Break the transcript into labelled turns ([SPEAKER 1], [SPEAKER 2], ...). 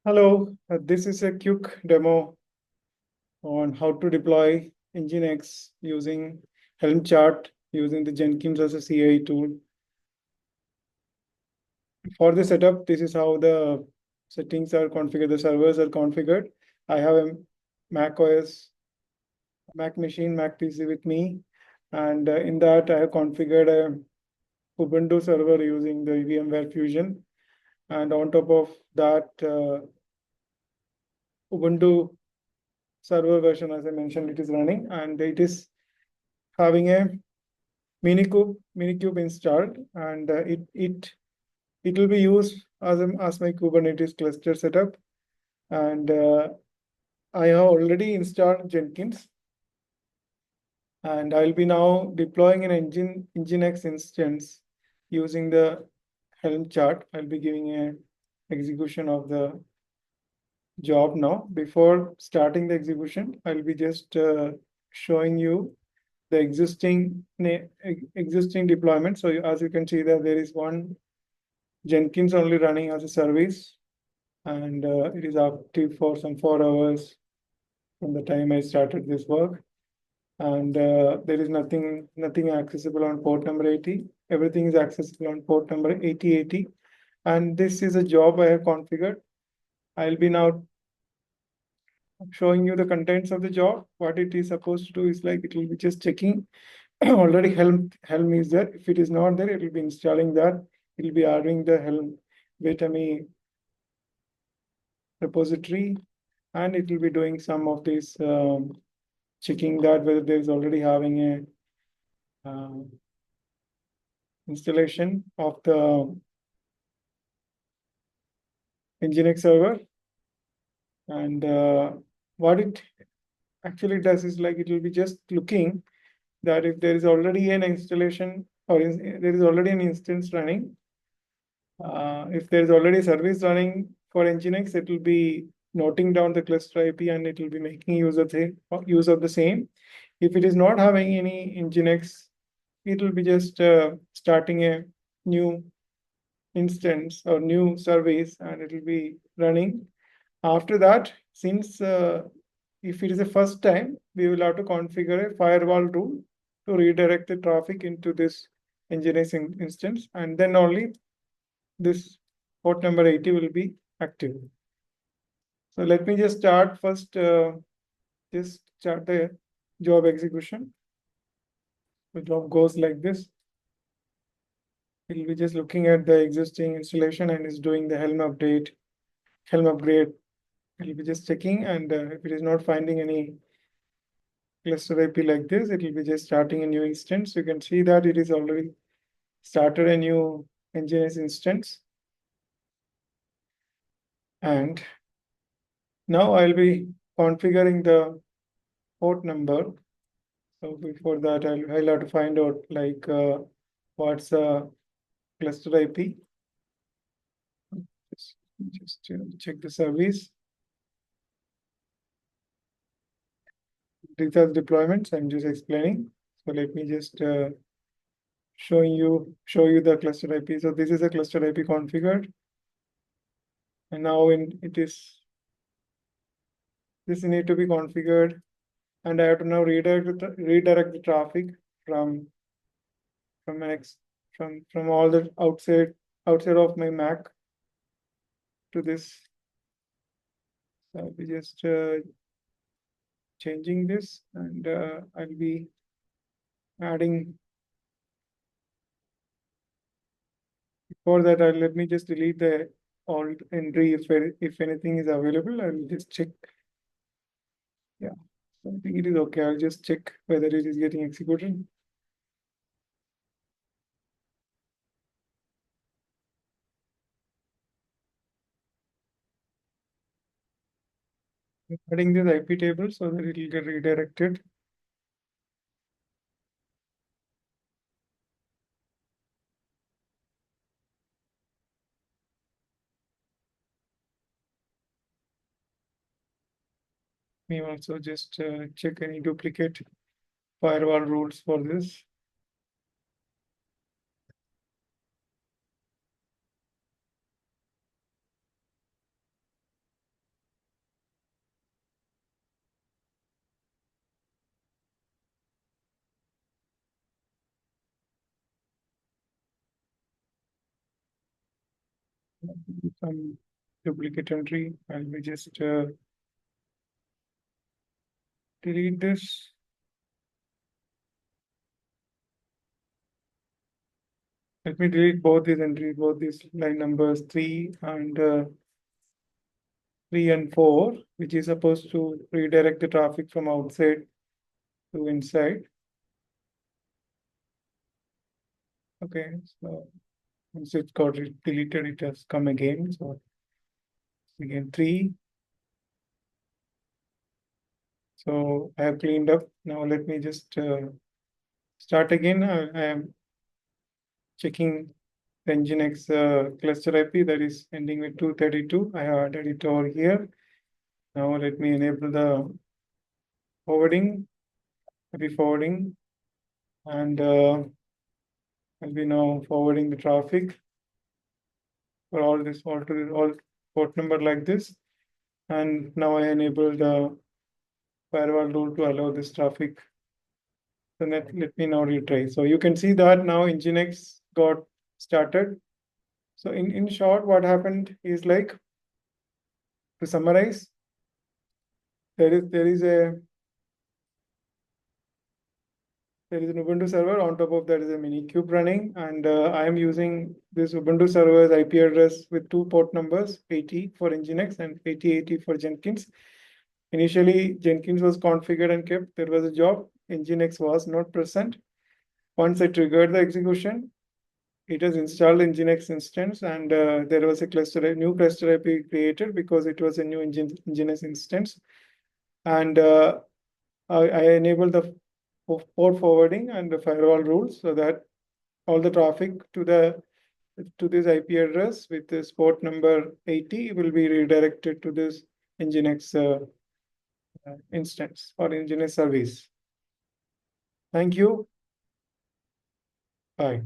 [SPEAKER 1] Hello, this is a quick demo on how to deploy Nginx using Helm chart using the Jenkins as a CI tool. For the setup, this is how the settings are configured, the servers are configured. I have a Mac OS, Mac machine, Mac PC with me, and in that I have configured a Ubuntu server using the VMware Fusion. And on top of that, Ubuntu server version, as I mentioned, it is running and it is having a Minikube installed, and it will be used as my Kubernetes cluster setup. And I have already installed Jenkins, and I'll be now deploying an Nginx instance using the Helm chart. I'll be giving a execution of the job now. Before starting the execution, I'll be just showing you the existing deployment. So as you can see that there is one Jenkins only running as a service, and it is active for some 4 hours from the time I started this work. And there is nothing accessible on port number 80. Everything is accessible on port number 8080. And this is a job I have configured. I'll be now showing you the contents of the job. What it is supposed to do is like it will be just checking already Helm is there. If it is not there, it will be installing that. It will be adding the Helm Vitami repository, and it will be doing some of this checking that whether there is already having a installation of the Nginx server. And what it actually does is like it will be just looking that if there is already an installation or there is already an instance running, if there is already a service running for Nginx, it will be noting down the cluster IP and it will be making use of the same. If it is not having any Nginx, it will be just starting a new instance or new service and it will be running. After that, since if it is the first time, we will have to configure a firewall rule to redirect the traffic into this Nginx instance, and then only this port number 80 will be active. So let me just start first, just start the job execution. The job goes like this. It will be just looking at the existing installation and is doing the Helm upgrade. It will be just checking, and if it is not finding any cluster IP like this, it will be just starting a new instance. You can see that it is already started a new Nginx instance. And now I'll be configuring the port number. So before that, I'll have to find out like what's the cluster IP. Just check the service. These are deployments. I'm just explaining. So let me just show you the cluster IP. So this is a cluster IP configured, and now this need to be configured, and I have to now redirect the traffic from from all the outside of my Mac to this. So I'll be just changing this, and I'll be adding. Before that, let me just delete the alt entry if anything is available. I'll just check. Yeah, I think it is okay. I'll just check whether it is getting executed. Adding this IP table so that it will get redirected. Me also just check any duplicate firewall rules for this. some duplicate entry. I'll be just delete this. Let me delete both these entries, both these line numbers 3 and 4, which is supposed to redirect the traffic from outside to inside. Okay, so once it got deleted, it has come again. So again 3. So I have cleaned up. Now let me just start again. I am checking the Nginx cluster IP that is ending with 232. I have added it over here. Now let me enable the forwarding, IP forwarding, and I'll be now forwarding the traffic for all this, all to this, all port number like this. And now I enable the firewall rule to allow this traffic. So let me now retry. So you can see that now Nginx got started. So in short, what happened is like, to summarize, there is an Ubuntu server. On top of that is a Minikube running, and I am using this Ubuntu server's IP address with 2 port numbers, 80 for Nginx and 8080 for Jenkins. Initially, Jenkins was configured and kept. There was a job. Nginx was not present. Once I triggered the execution, it has installed Nginx instance, and there was a new cluster IP created because it was a new Nginx instance. And I enabled the port forwarding and the firewall rules so that all the traffic to this IP address with this port number 80 will be redirected to this Nginx instance or Nginx service. Thank you. Bye.